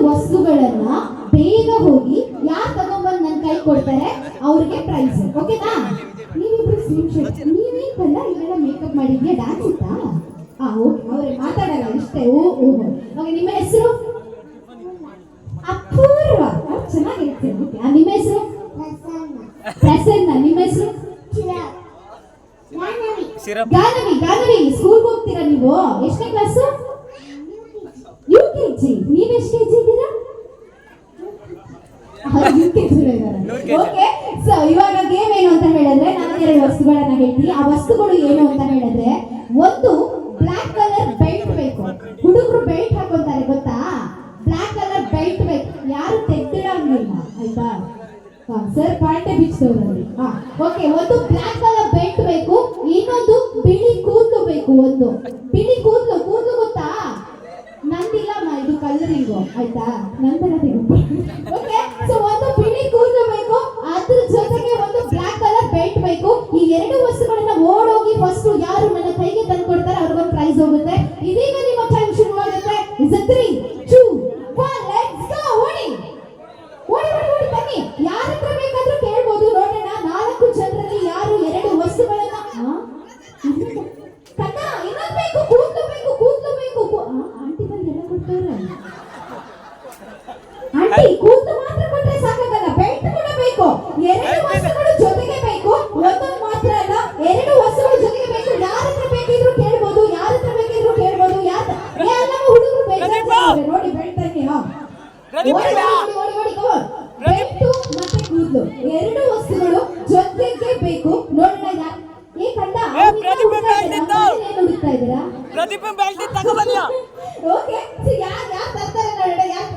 ವಸ್ತುಗಳನ್ನ ಬೇಗ ಹೋಗಿ ಯಾರು ತಗೊಂಡ್ಬಂದು ನನ್ನ ಕೈ ಕೊಡ್ತಾರೆ ಅವ್ರಿಗೆ ಪ್ರೈಸ್. ಓಕೆನಾ? ನೀವಿಬ್ರು ಸೇಮ್ ಶರ್ಟ್. ನೀವೇಕಲ್ಲ ಇಲ್ಲೆಲ್ಲ ಮೇಕಪ್ ಮಾಡಿದ್ಯಾ? ಡ್ಯಾನ್ಸ್ ಇತ್ತಾ? ಓಕೆ. ಅವ್ರೆ ಮಾತಾಡಲ್ಲ ಇಷ್ಟೇ. ಓಕೆ. ನಿಮ್ಮ ಹೆಸರು? ಅಪೂರ್ವ. ಚೆನ್ನಾಗಿ ಹೇಳ್ತೀರಿ. ಓಕೆ. ನಿಮ್ಮ ಹೆಸರು? ಪ್ರಸನ್ನ. ನಿಮ್ಮ ಹೆಸರು? ಗಾನವಿ. ಸ್ಕೂಲ್ಗೆ ಹೋಗ್ತೀರಾ ನೀವು? ಎಷ್ಟನೇ ಕ್ಲಾಸು? UKG. ನೀವು ಎಷ್ಟು ಕೆಜಿ ಇದ್ದೀರಾ? ಓಕೆ. ಸೊ ಇವಾಗ ಗೇಮ್ ಏನು ಅಂತ ಹೇಳಿದ್ರೆ ನಾನು 2 ವಸ್ತುಗಳನ್ನ ಹೇಳ್ತೀನಿ. ಆ ವಸ್ತುಗಳು ಏನು ಅಂತ ಹೇಳಿದ್ರೆ, ಒಂದು ಬ್ಲಾಕ್ ಕಲರ್ ಬೆಲ್ಟ್ ಬೇಕು. ಹುಡುಗರು ಬೆಲ್ಟ್ ಹಾಕೋತಾರೆ ಗೊತ್ತಾ? ಬ್ಲಾಕ್ ಕಲರ್ ಬೆಲ್ಟ್ ಬೇಕು. ಯಾರು ತೆಗ್ದಿಡಂಗಿಲ್ಲ ಆಯ್ತಾ? ಸರ್ ಪಾರ್ಟೆ ಬಿಚ್ಚೋರಲ್ಲಿ. ಓಕೆ. ಒಂದು ಬ್ಲಾಕ್ ಕಲರ್ ಬೆಲ್ಟ್ ಬೇಕು. ಇನ್ನೊಂದು ಬಿಳಿ ಕೂದಲು ಬೇಕು. ಒಂದು ಬಿಳಿ ಕೂದಲು ಗೊತ್ತಾ? ನಂದಿಲ್ಲ ಇದು ಕಲರಿಂಗು ಆಯ್ತಾ? ನಂತರ ಓಕೆ. ಸೊ ಒಂದು ಬಿಳಿ ಕೂದಲು ಬೇಕು, ಅದ್ರ ಜೊತೆಗೆ ಒಂದು ಬ್ಲಾಕ್ ಕಲರ್ ಬೆಲ್ಟ್ ಬೇಕು. ಈ 2 ವಸ್ತುಗಳನ್ನ ಓಡೋಗಿ ಫಸ್ಟ್ ಯಾರು ನನ್ನ ಕೈಗೆ ತಂದು ಕೊಡ್ತಾರೆ ಅವ್ರಿಗೊಂದು ಪ್ರೈಸ್ ಹೋಗುತ್ತೆ. ಇದೀಗ ನಿಮ್ಮ ಟೈಮ್ ಶುರುವಾಗುತ್ತೆ. Is 3 2 1 let's go. ಓಡಿ ಬನ್ನಿ. ಯಾರ ಹತ್ರ ಬೇಕಾದ್ರೂ ಕೇಳ್ಬೋದು. ನೋಡೋಣ 4 ಜನರಲ್ಲಿ ಯಾರು 2 ವಸ್ತುಗಳನ್ನ ಕಣ್ಣ ಇನ್ನೊಂದು ಬೇಕು. ಕೂದಲು ಬೇಕು. ಆಂಟಿ ಬಂದು ಎಲ್ಲ ಕೊಡ್ತಾರೆ. ಆಂಟಿ ಕೂದಲು ಮಾತ್ರ ಕೊಟ್ರೆ ಸಾಕಾಗಲ್ಲ, ಬೆಲ್ಟ್ ಕೂಡ ಬೇಕು. 2 ವಸ್ತುಗಳು ಜೊತೆಗೆ ಬೇಕು. ಒಂದೊಂದು ಮಾತ್ರ ಅಲ್ಲ, 2 ವಸ್ತುಗಳು ಜೊತೆಗೆ ಬೇಕು. ಯಾರ ಹತ್ರ ಬೇಕಿದ್ರು ಕೇಳ್ಬೋದು. ಎಲ್ಲ ಹುಡುಗರು ಬೇಜಾರು ನೋಡಿ ಬೆಲ್ಟ್ ತನ್ನಿ. ಓಡಿ. ಬೆಲ್ಟು ಮತ್ತೆ ಕೂದಲು 2 ವಸ್ತುಗಳು ಜೊತೆಗೆ ಬೇಕು. ನೋಡೋಣ ಯಾರು. ಹುಡುಕ್ತಾ ಇದ್ದೀರಾ? ಓಕೆ. ಯಾರು ತರ್ತಾರೆ ನೋಡೋಣ. ಯಾರು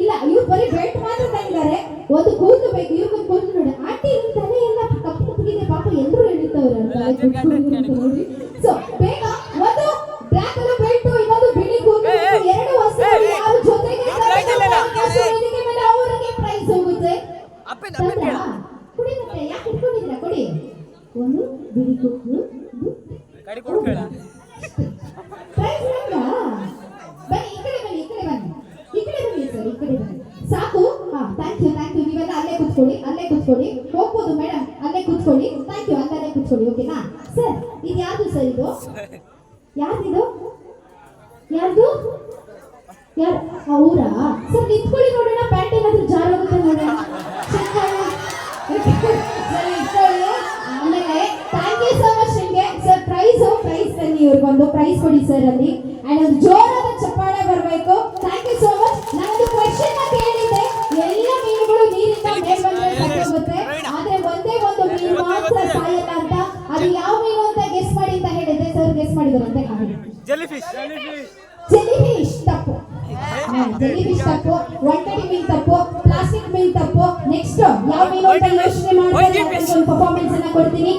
ಇಲ್ಲ, ಇವ್ರು ಬರೀ ಬೆಲ್ಟ್ ಮಾತ್ರ ತಂದಿದ್ದಾರೆ. ಒಂದು ಕೂದಲು ಬೇಕು. ಇವ್ರಿಗೊಂದು ಕೂದಲು ನೋಡಿ. ಆಂಟಿ ನಿಮ್ಮ ತಲೆ ಎಲ್ಲ ಕಪ್ಪಗಿದೆ ಪಾಪ, ಎಲ್ಲರೂ ಎಳಿತವ್ರೆ ನೋಡಿ. ಸೊ ಬೇಗ ಒಂದು ಬ್ಲಾಕ್ ಕಲರ್ ಬೆಲ್ಟ್, ಇನ್ನೊಂದು ಬಿಳಿ ಕೂದಲು. 2 ವಸ್ತುಗಳು ಯಾರು ಜೊತೆಗೆ ಮೇಲೆ ಅವರಿಗೆ ಪ್ರೈಸ್ ಹೋಗುತ್ತೆ. ಕುಡಿ ಮತ್ತೆ ಯಾಕೆ ಇಟ್ಕೊಂಡಿದ್ದೀರಾ? ಕೊಡಿ. ಒಂದು ಬಿಳಿ ಕೂದಲು ಪ್ರೈಸ್ ಬನ್ನಿ. ಈ ಕಡೆ ಬನ್ನಿ ಸರ್. ಈ ಕಡೆ ಬನ್ನಿ. ಸಾಕು. Thank you. ನೀವೆಲ್ಲ ಅಲ್ಲೇ ಕೂತ್ಕೊಳ್ಳಿ. ಹೋಗ್ಬೋದು ಮೇಡಮ್, ಅಲ್ಲೇ ಕೂತ್ಕೊಳ್ಳಿ. Thank you. ಅಲ್ಲೇ ಕೂತ್ಕೊಳ್ಳಿ. ಓಕೆನಾ ಸರ್? ಇದು ಯಾವುದು ಸರ್? ಇದು ಯಾರ್ದು? ಅವರಾ ಸರ್? ನಿಂತ್ಕೊಳ್ಳಿ ನೋಡೋಣ. ಪ್ಯಾಂಟ್ ಏನಾದ್ರೂ ಜಾರೋಗುತ್ತೆ ನೋಡೋಣ. ಆಮೇಲೆ ಥ್ಯಾಂಕ್ ಯು ಸೋ ಮಚ್ ನಿಮಗೆ ಸರ್. ಪ್ರೈಸ್ ತನ್ನಿ. ಇವ್ರಿಗೊಂದು ಪ್ರೈಸ್ ಕೊಡಿ ಸರ್ ಅಲ್ಲಿ. ಅಂಡ್ ಒಂದು ಜೋರಾದ ಚಪ್ಪಾಳೆ ಬರಬೇಕು. Thank you so much. ನಾನೊಂದು ಕ್ವೆಶ್ಚನ್ ಕೇಳಿದ್ದೆ. ಎಲ್ಲ ಮೀನುಗಳು ನೀರಿಂದ ಮೇಲೆ ಬಂದ್ರೆ ಸಾಕಾಗುತ್ತೆ, ಆದ್ರೆ ಒಂದೇ ಒಂದು ಮೀನು ಮಾತ್ರ ಸಾಯಲ್ಲ ಅಂತ. ಅದು ಯಾವ ಮೀನು ಅಂತ ಗೆಸ್ ಮಾಡಿ ಅಂತ ಹೇಳಿದ್ದೆ. Sir guess ಮಾಡಿದರಂತೆ. ಜೆಲಿಫಿಶ್ ತಪ್ಪು. ಒಂಟಡಿ ಮೀನು ತಪ್ಪು. ಪ್ಲಾಸ್ಟಿಕ್ ಮೀನು ತಪ್ಪು. ನೆಕ್ಸ್ಟ್ ಯಾವ ಮೀನು ಅಂತ ಯೋಚನೆ ಮಾಡಿ ಪರ್ಫಾರ್ಮೆನ್ಸ್ ಅನ್ನ ಕೊಡ್ತೀನಿ.